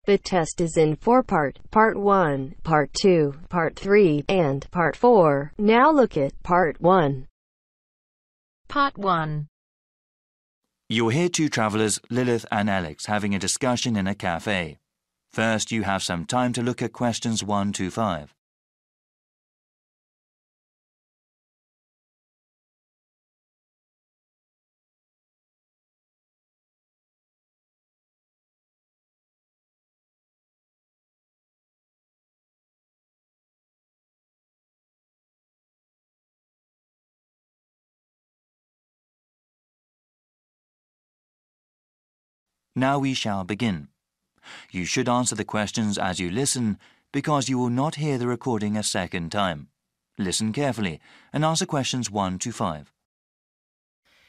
The test is in 4 parts: Part 1, Part 2, Part 3, and Part 4. Now look at Part 1. Part 1. You'll hear two travellers, Lilith and Alex, having a discussion in a cafe. First, you have some time to look at questions 1 to 5. Now we shall begin. You should answer the questions as you listen, because you will not hear the recording a second time. Listen carefully and answer questions 1 to 5.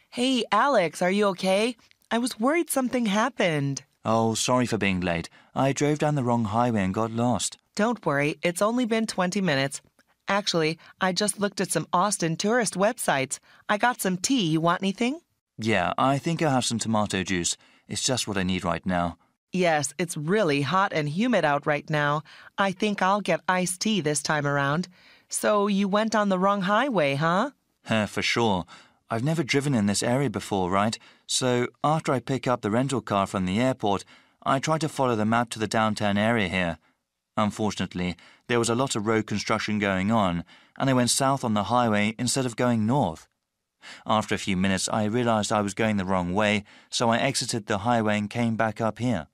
Hey, Alex, are you okay? I was worried something happened. Oh, sorry for being late. I drove down the wrong highway and got lost. Don't worry, it's only been 20 minutes. Actually, I just looked at some Austin tourist websites. I got some tea. You want anything? Yeah, I think I'll have some tomato juice. It's just what I need right now. Yes, it's really hot and humid out right now. I think I'll get iced tea this time around. So you went on the wrong highway, huh? For sure. I've never driven in this area before, right? So after I pick up the rental car from the airport, I try to follow the map to the downtown area here. Unfortunately, there was a lot of road construction going on, and I went south on the highway instead of going north. After a few minutes, I realized I was going the wrong way, so I exited the highway and came back up here.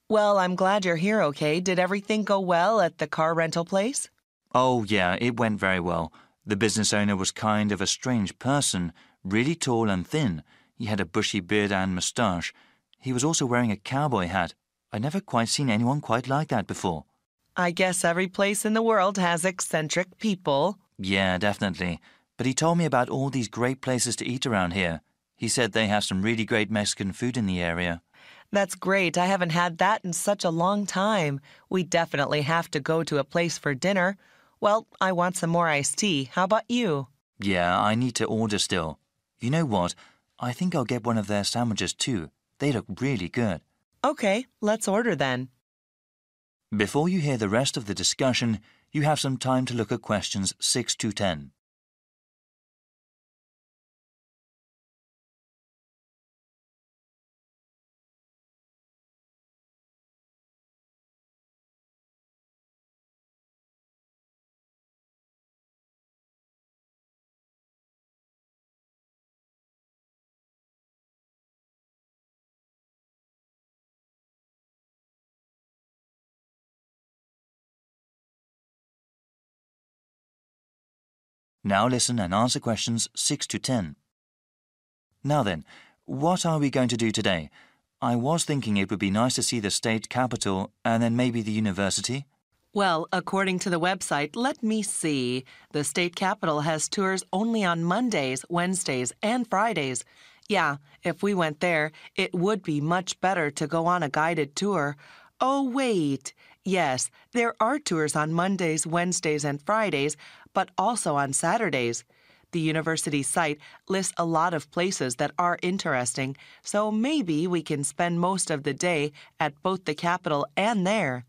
Well, I'm glad you're here, okay? Did everything go well at the car rental place? Oh, yeah, it went very well. The business owner was kind of a strange person, really tall and thin. He had a bushy beard and moustache. He was also wearing a cowboy hat. I'd never quite seen anyone quite like that before. I guess every place in the world has eccentric people. Yeah, definitely. But he told me about all these great places to eat around here. He said they have some really great Mexican food in the area. That's great. I haven't had that in such a long time. We definitely have to go to a place for dinner. Well, I want some more iced tea. How about you? Yeah, I need to order still. You know what? I think I'll get one of their sandwiches too. They look really good. Okay, let's order then. Before you hear the rest of the discussion, you have some time to look at questions 6 to 10. Now listen and answer questions 6 to 10. Now then, what are we going to do today? I was thinking it would be nice to see the state capitol and then maybe the university. Well, according to the website, let me see. The state capitol has tours only on Mondays, Wednesdays, and Fridays. Yeah, if we went there, it would be much better to go on a guided tour. Oh, wait. Yes, there are tours on Mondays, Wednesdays, and Fridays, but also on Saturdays. The university site lists a lot of places that are interesting, so maybe we can spend most of the day at both the Capitol and there.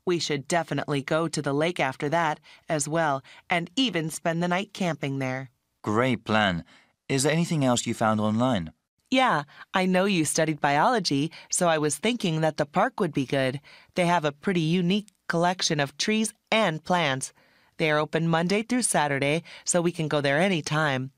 We should definitely go to the lake after that as well, and even spend the night camping there. Great plan. Is there anything else you found online? Yeah, I know you studied biology, so I was thinking that the park would be good. They have a pretty unique collection of trees and plants. They are open Monday through Saturday, so we can go there anytime.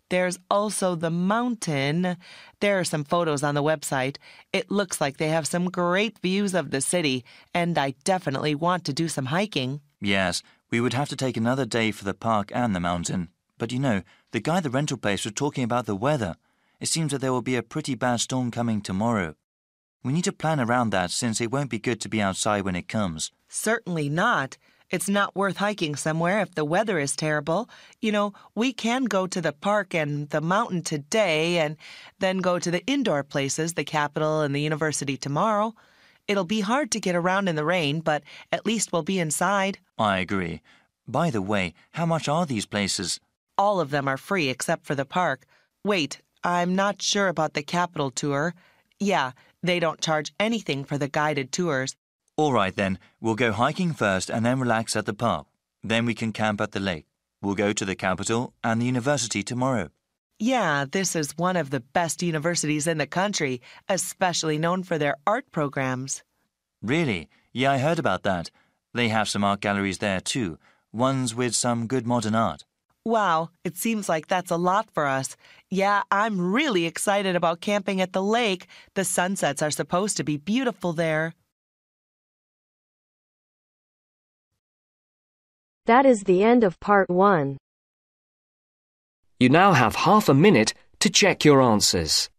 There's also the mountain. There are some photos on the website. It looks like they have some great views of the city, and I definitely want to do some hiking. Yes, we would have to take another day for the park and the mountain. But you know, the guy at the rental place was talking about the weather. It seems that there will be a pretty bad storm coming tomorrow. We need to plan around that since it won't be good to be outside when it comes. Certainly not. It's not worth hiking somewhere if the weather is terrible. You know, we can go to the park and the mountain today and then go to the indoor places, the Capitol and the university tomorrow. It'll be hard to get around in the rain, but at least we'll be inside. I agree. By the way, how much are these places? All of them are free except for the park. Wait, I'm not sure about the Capitol tour. Yeah, they don't charge anything for the guided tours. All right then, we'll go hiking first and then relax at the park. Then we can camp at the lake. We'll go to the capital and the university tomorrow. Yeah, this is one of the best universities in the country, especially known for their art programs. Really? Yeah, I heard about that. They have some art galleries there too, ones with some good modern art. Wow, it seems like that's a lot for us. Yeah, I'm really excited about camping at the lake. The sunsets are supposed to be beautiful there. That is the end of part 1. You now have half a minute to check your answers.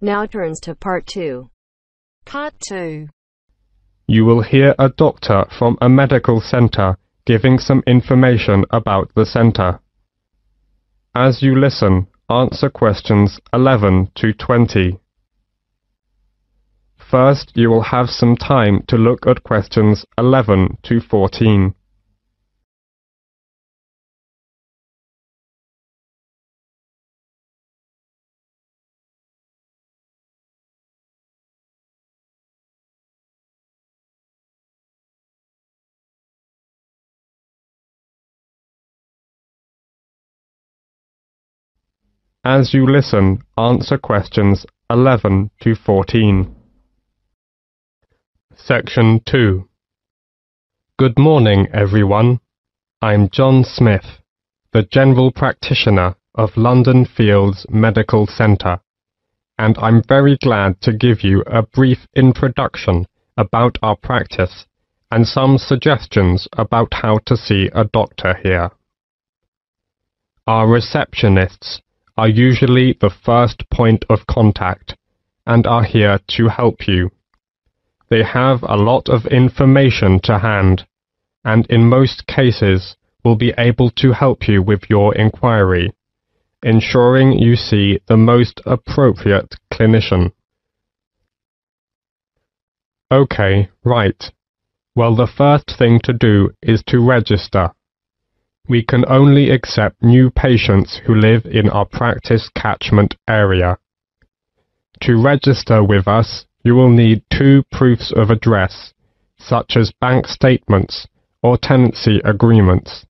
Now turns to part 2. Part 2. You will hear a doctor from a medical centre giving some information about the centre. As you listen, answer questions 11 to 20. First, you will have some time to look at questions 11 to 14. As you listen, answer questions 11 to 14. Section 2. Good morning, everyone. I'm John Smith, the General Practitioner of London Fields Medical Centre, and I'm very glad to give you a brief introduction about our practice and some suggestions about how to see a doctor here. Our receptionists are usually the first point of contact and are here to help you. They have a lot of information to hand and in most cases will be able to help you with your inquiry, ensuring you see the most appropriate clinician. Okay, right. Well, the first thing to do is to register. We can only accept new patients who live in our practice catchment area. To register with us, you will need 2 proofs of address, such as bank statements or tenancy agreements,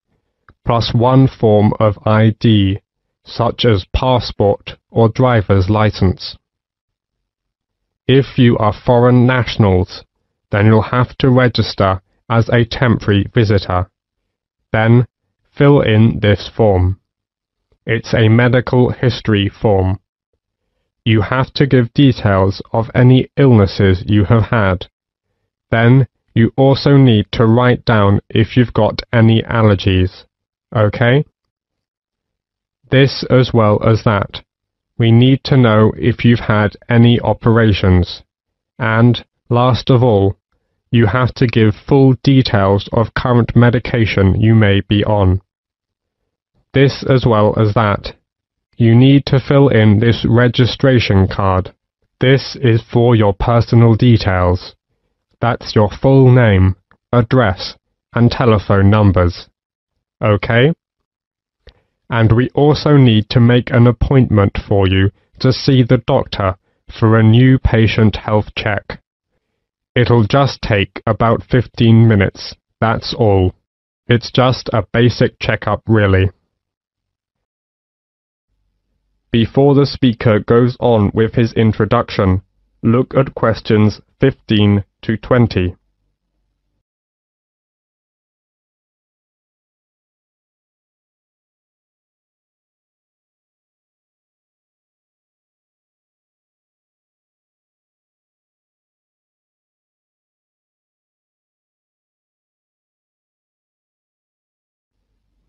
plus 1 form of ID, such as passport or driver's license. If you are foreign nationals, then you'll have to register as a temporary visitor. Then, fill in this form. It's a medical history form. You have to give details of any illnesses you have had. Then, you also need to write down if you've got any allergies. Okay? This as well as that. We need to know if you've had any operations. And, last of all, you have to give full details of current medication you may be on. This as well as that. You need to fill in this registration card. This is for your personal details. That's your full name, address, and telephone numbers. Okay? And we also need to make an appointment for you to see the doctor for a new patient health check. It'll just take about 15 minutes, that's all. It's just a basic checkup, really. Before the speaker goes on with his introduction, look at questions 15 to 20.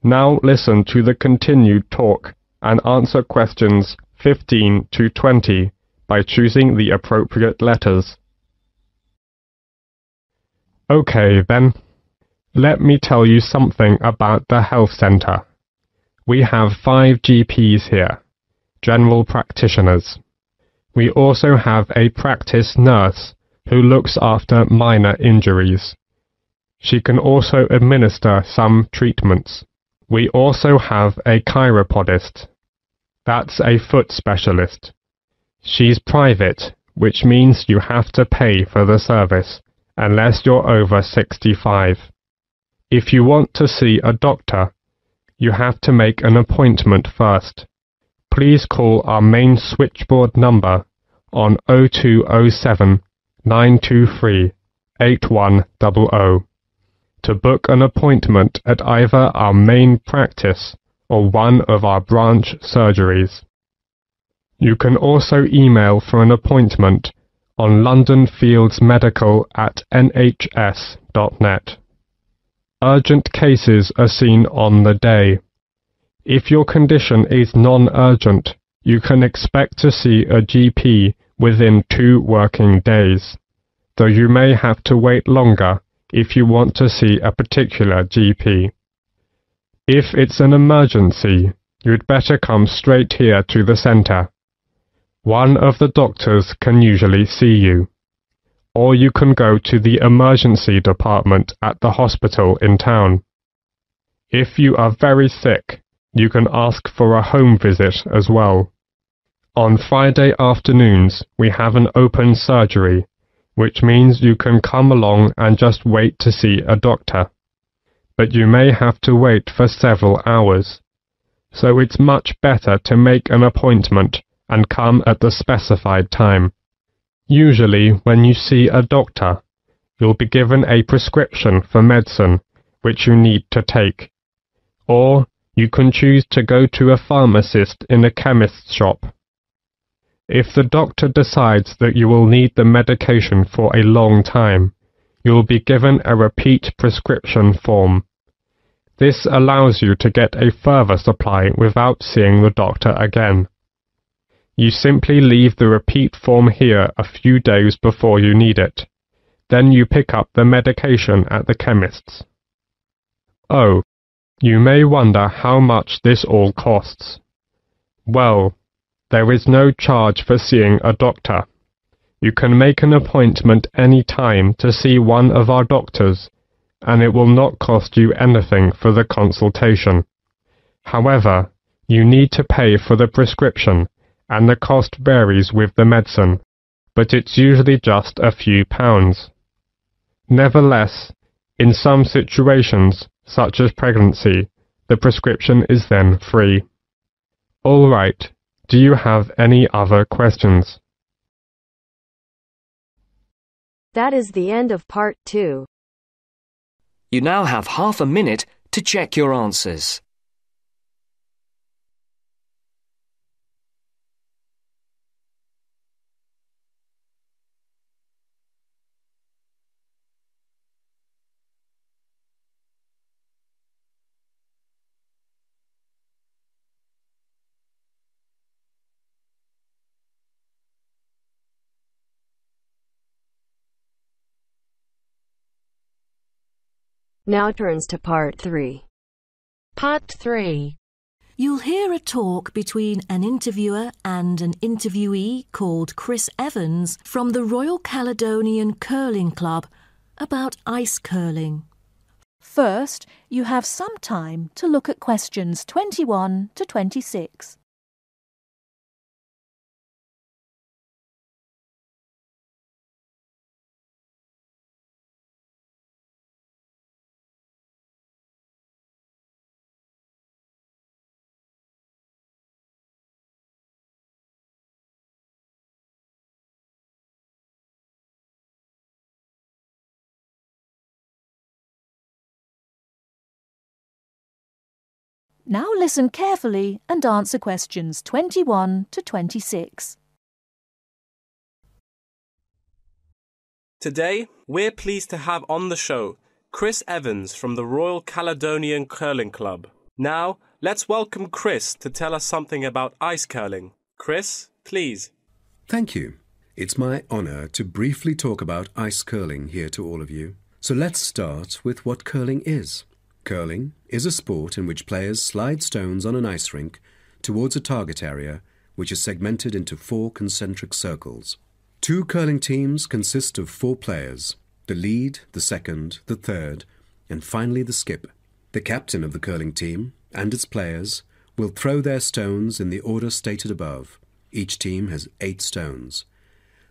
Now listen to the continued talk and answer questions 15 to 20 by choosing the appropriate letters. Okay then, Let me tell you something about the health centre. We have 5 GPs here, general practitioners. We also have a practice nurse who looks after minor injuries. She can also administer some treatments. We also have a chiropodist. That's a foot specialist. She's private, which means you have to pay for the service, unless you're over 65. If you want to see a doctor, you have to make an appointment first. Please call our main switchboard number on 0207 923 8100 to book an appointment at either our main practice or one of our branch surgeries. You can also email for an appointment on londonfieldsmedical@nhs.net. Urgent cases are seen on the day. If your condition is non-urgent, you can expect to see a GP within 2 working days, though you may have to wait longer if you want to see a particular GP. If it's an emergency, you'd better come straight here to the centre. One of the doctors can usually see you, or you can go to the emergency department at the hospital in town. If you are very sick, you can ask for a home visit as well. On Friday afternoons, we have an open surgery, which means you can come along and just wait to see a doctor. But you may have to wait for several hours, so it's much better to make an appointment and come at the specified time. Usually, when you see a doctor, you'll be given a prescription for medicine which you need to take, or you can choose to go to a pharmacist in a chemist's shop. If the doctor decides that you will need the medication for a long time, you will be given a repeat prescription form. This allows you to get a further supply without seeing the doctor again. You simply leave the repeat form here a few days before you need it. Then you pick up the medication at the chemist's. Oh, you may wonder how much this all costs. Well, there is no charge for seeing a doctor. You can make an appointment any time to see one of our doctors, and it will not cost you anything for the consultation. However, you need to pay for the prescription, and the cost varies with the medicine, but it's usually just a few pounds. Nevertheless, in some situations, such as pregnancy, the prescription is then free. All right. Do you have any other questions? That is the end of part 2. You now have half a minute to check your answers. Now turns to part 3. Part 3. You'll hear a talk between an interviewer and an interviewee called Chris Evans from the Royal Caledonian Curling Club about ice curling. First, you have some time to look at questions 21 to 26. Now listen carefully and answer questions 21 to 26. Today, we're pleased to have on the show Chris Evans from the Royal Caledonian Curling Club. Now, let's welcome Chris to tell us something about ice curling. Chris, please. Thank you. It's my honour to briefly talk about ice curling here to all of you. So let's start with what curling is. Curling is a sport in which players slide stones on an ice rink towards a target area which is segmented into 4 concentric circles. 2 curling teams consist of 4 players, the lead, the second, the third, and finally the skip. The captain of the curling team and its players will throw their stones in the order stated above. Each team has 8 stones.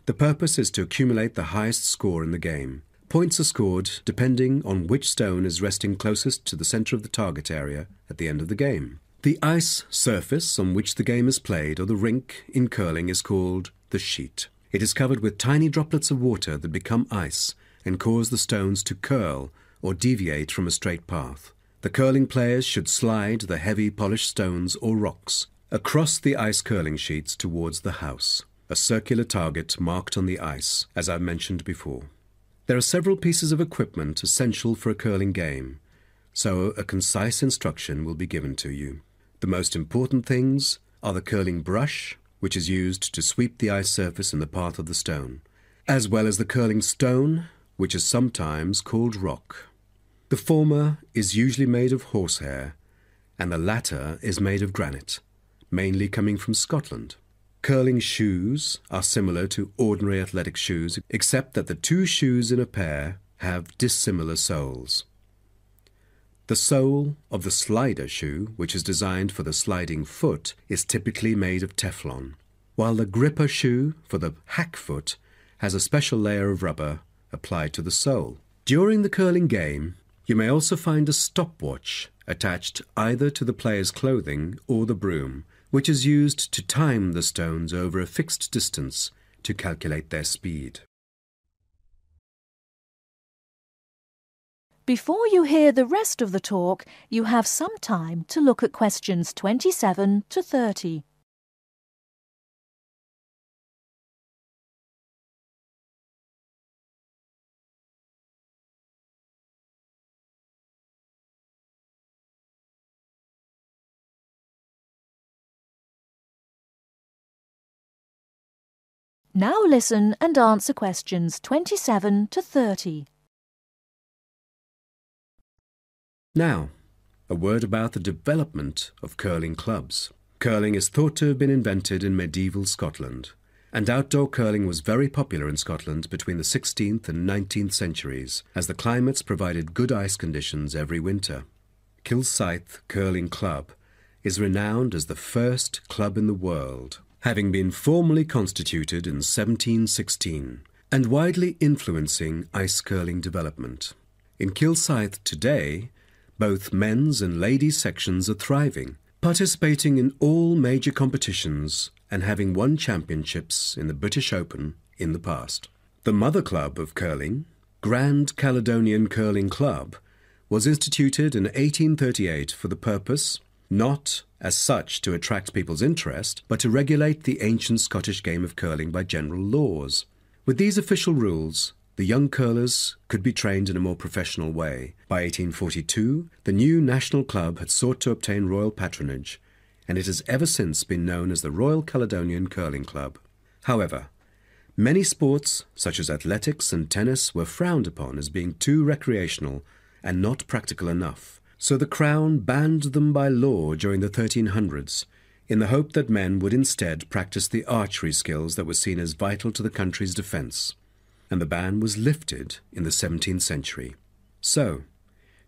The purpose is to accumulate the highest score in the game. Points are scored depending on which stone is resting closest to the centre of the target area at the end of the game. The ice surface on which the game is played, or the rink, in curling is called the sheet. It is covered with tiny droplets of water that become ice and cause the stones to curl or deviate from a straight path. The curling players should slide the heavy polished stones or rocks across the ice curling sheets towards the house, a circular target marked on the ice, as I mentioned before. There are several pieces of equipment essential for a curling game, so a concise instruction will be given to you. The most important things are the curling brush, which is used to sweep the ice surface in the path of the stone, as well as the curling stone, which is sometimes called rock. The former is usually made of horsehair, and the latter is made of granite, mainly coming from Scotland. Curling shoes are similar to ordinary athletic shoes, except that the 2 shoes in a pair have dissimilar soles. The sole of the slider shoe, which is designed for the sliding foot, is typically made of Teflon, while the gripper shoe for the hack foot has a special layer of rubber applied to the sole. During the curling game, you may also find a stopwatch attached either to the player's clothing or the broom, which is used to time the stones over a fixed distance to calculate their speed. Before you hear the rest of the talk, you have some time to look at questions 27 to 30. Now listen and answer questions 27 to 30. Now, a word about the development of curling clubs. Curling is thought to have been invented in medieval Scotland, and outdoor curling was very popular in Scotland between the 16th and 19th centuries, as the climates provided good ice conditions every winter. Kilsyth Curling Club is renowned as the first club in the world, having been formally constituted in 1716, and widely influencing ice curling development. In Kilsyth today, both men's and ladies' sections are thriving, participating in all major competitions and having won championships in the British Open in the past. The mother club of curling, Grand Caledonian Curling Club, was instituted in 1838 for the purpose, not as such to attract people's interest, but to regulate the ancient Scottish game of curling by general laws. With these official rules, the young curlers could be trained in a more professional way. By 1842, the new national club had sought to obtain royal patronage, and it has ever since been known as the Royal Caledonian Curling Club. However, many sports, such as athletics and tennis, were frowned upon as being too recreational and not practical enough. So the Crown banned them by law during the 1300s, in the hope that men would instead practice the archery skills that were seen as vital to the country's defence. And the ban was lifted in the 17th century. So,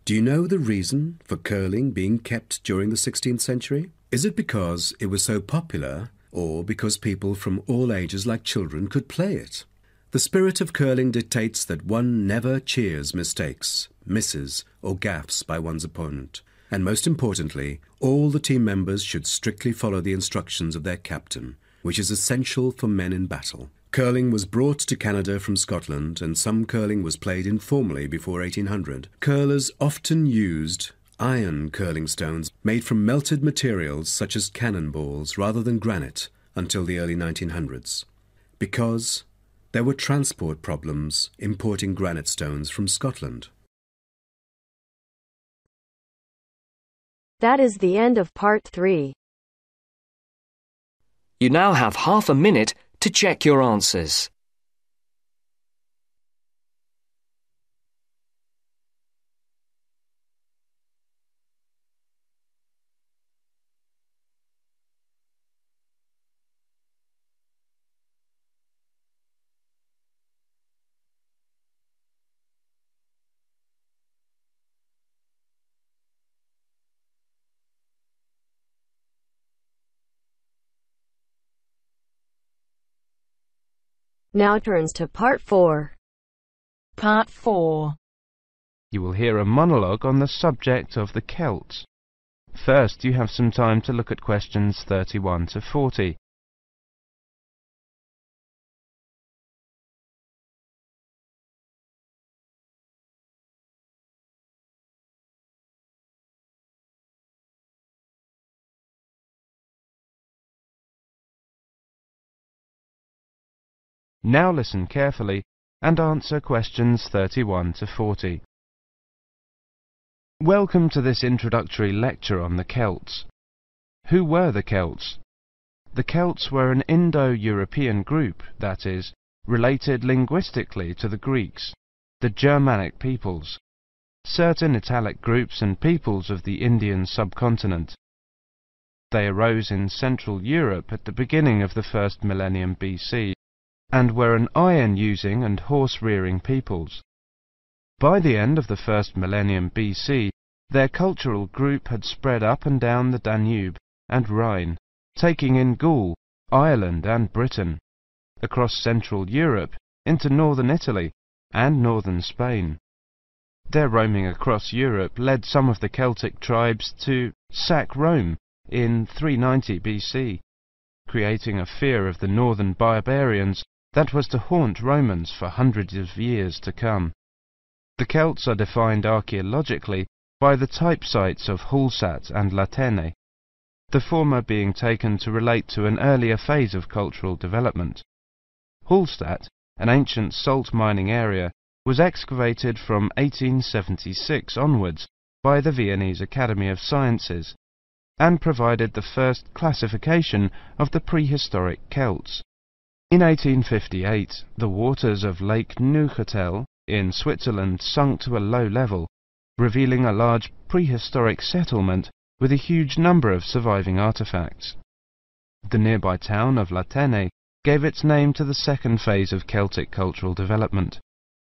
do you know the reason for curling being kept during the 16th century? Is it because it was so popular, or because people from all ages like children could play it? The spirit of curling dictates that one never cheers mistakes, misses, or gaffes by one's opponent. And most importantly, all the team members should strictly follow the instructions of their captain, which is essential for men in battle. Curling was brought to Canada from Scotland, and some curling was played informally before 1800. Curlers often used iron curling stones made from melted materials such as cannonballs rather than granite until the early 1900s, because there were transport problems importing granite stones from Scotland. That is the end of part 3. You now have half a minute to check your answers. Now turns to Part 4. Part 4. You will hear a monologue on the subject of the Celts. First, you have some time to look at questions 31 to 40. Now listen carefully and answer questions 31 to 40. Welcome to this introductory lecture on the Celts. Who were the Celts? The Celts were an Indo-European group, that is, related linguistically to the Greeks, the Germanic peoples, certain Italic groups and peoples of the Indian subcontinent. They arose in Central Europe at the beginning of the first millennium BC, and were an iron-using and horse-rearing peoples. By the end of the first millennium BC, their cultural group had spread up and down the Danube and Rhine, taking in Gaul, Ireland and Britain, across Central Europe into northern Italy and northern Spain. Their roaming across Europe led some of the Celtic tribes to sack Rome in 390 BC, creating a fear of the northern barbarians that was to haunt Romans for hundreds of years to come. The Celts are defined archaeologically by the type sites of Hallstatt and Latene, the former being taken to relate to an earlier phase of cultural development. Hallstatt, an ancient salt mining area, was excavated from 1876 onwards by the Viennese Academy of Sciences, and provided the first classification of the prehistoric Celts. In 1858, the waters of Lake Neuchâtel in Switzerland sunk to a low level, revealing a large prehistoric settlement with a huge number of surviving artifacts. The nearby town of Latene gave its name to the second phase of Celtic cultural development.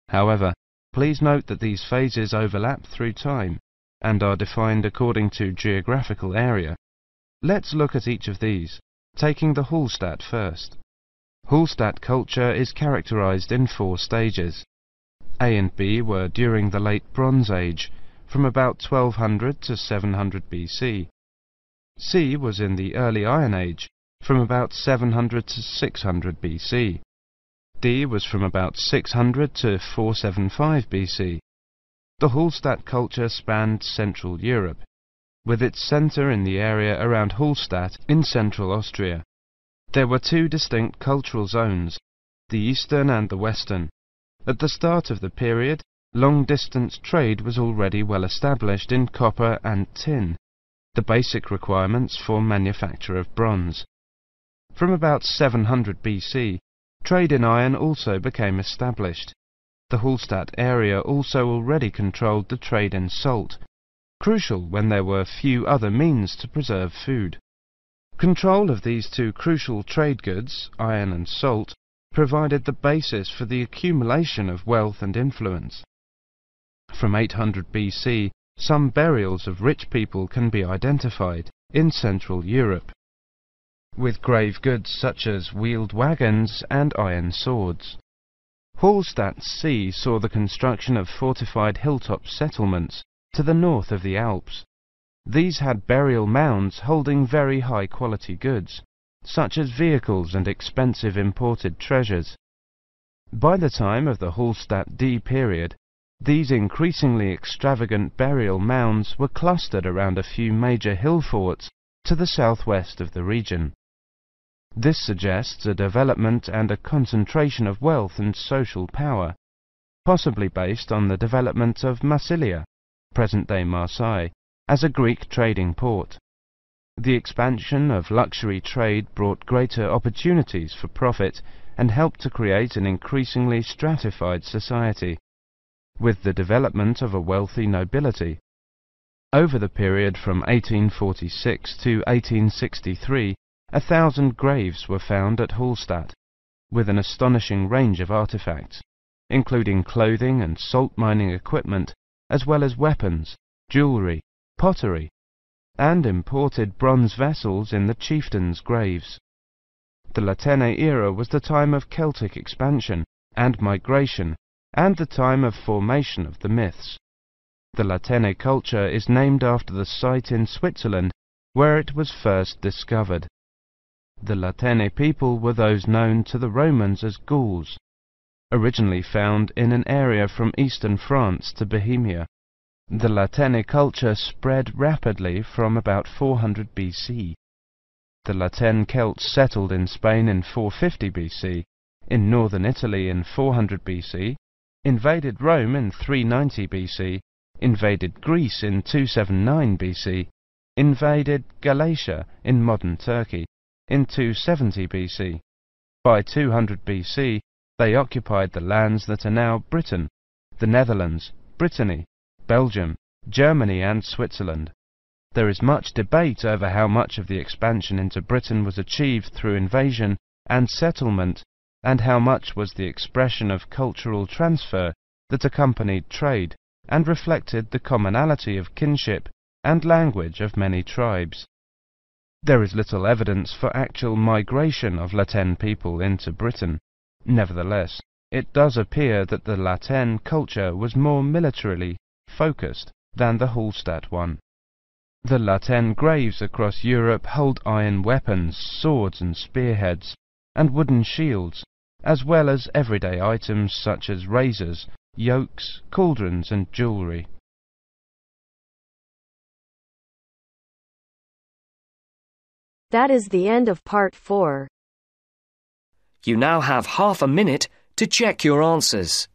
However, please note that these phases overlap through time and are defined according to geographical area. Let's look at each of these, taking the Hallstatt first. Hallstatt culture is characterized in 4 stages. A and B were during the Late Bronze Age, from about 1200 to 700 BC. C was in the Early Iron Age, from about 700 to 600 BC. D was from about 600 to 475 BC. The Hallstatt culture spanned Central Europe, with its centre in the area around Hallstatt in central Austria. There were 2 distinct cultural zones, the eastern and the western. At the start of the period, long-distance trade was already well established in copper and tin, the basic requirements for manufacture of bronze. From about 700 BC, trade in iron also became established. The Hallstatt area also already controlled the trade in salt, crucial when there were few other means to preserve food. Control of these 2 crucial trade goods, iron and salt, provided the basis for the accumulation of wealth and influence. From 800 BC, some burials of rich people can be identified in Central Europe, with grave goods such as wheeled wagons and iron swords. Hallstatt C saw the construction of fortified hilltop settlements to the north of the Alps. These had burial mounds holding very high-quality goods, such as vehicles and expensive imported treasures. By the time of the Hallstatt D period, these increasingly extravagant burial mounds were clustered around a few major hill forts to the southwest of the region. This suggests a development and a concentration of wealth and social power, possibly based on the development of Massilia, present-day Marseille, as a Greek trading port. The expansion of luxury trade brought greater opportunities for profit and helped to create an increasingly stratified society, with the development of a wealthy nobility. Over the period from 1846 to 1863, 1,000 graves were found at Hallstatt, with an astonishing range of artifacts, including clothing and salt mining equipment, as well as weapons, jewellery, pottery, and imported bronze vessels in the chieftains' graves. The Latene era was the time of Celtic expansion and migration, and the time of formation of the myths. The Latene culture is named after the site in Switzerland where it was first discovered. The Latene people were those known to the Romans as Gauls, originally found in an area from eastern France to Bohemia. The Latene culture spread rapidly from about 400 BC. The Latene Celts settled in Spain in 450 BC, in northern Italy in 400 BC, invaded Rome in 390 BC, invaded Greece in 279 BC, invaded Galatia in modern Turkey in 270 BC. By 200 BC, they occupied the lands that are now Britain, the Netherlands, Brittany, Belgium, Germany and Switzerland. There is much debate over how much of the expansion into Britain was achieved through invasion and settlement, and how much was the expression of cultural transfer that accompanied trade and reflected the commonality of kinship and language of many tribes. There is little evidence for actual migration of Latene people into Britain. Nevertheless, it does appear that the Latene culture was more militarily focused than the Hallstatt one. The Latene graves across Europe hold iron weapons, swords and spearheads, and wooden shields, as well as everyday items such as razors, yokes, cauldrons and jewellery. That is the end of part 4. You now have half a minute to check your answers.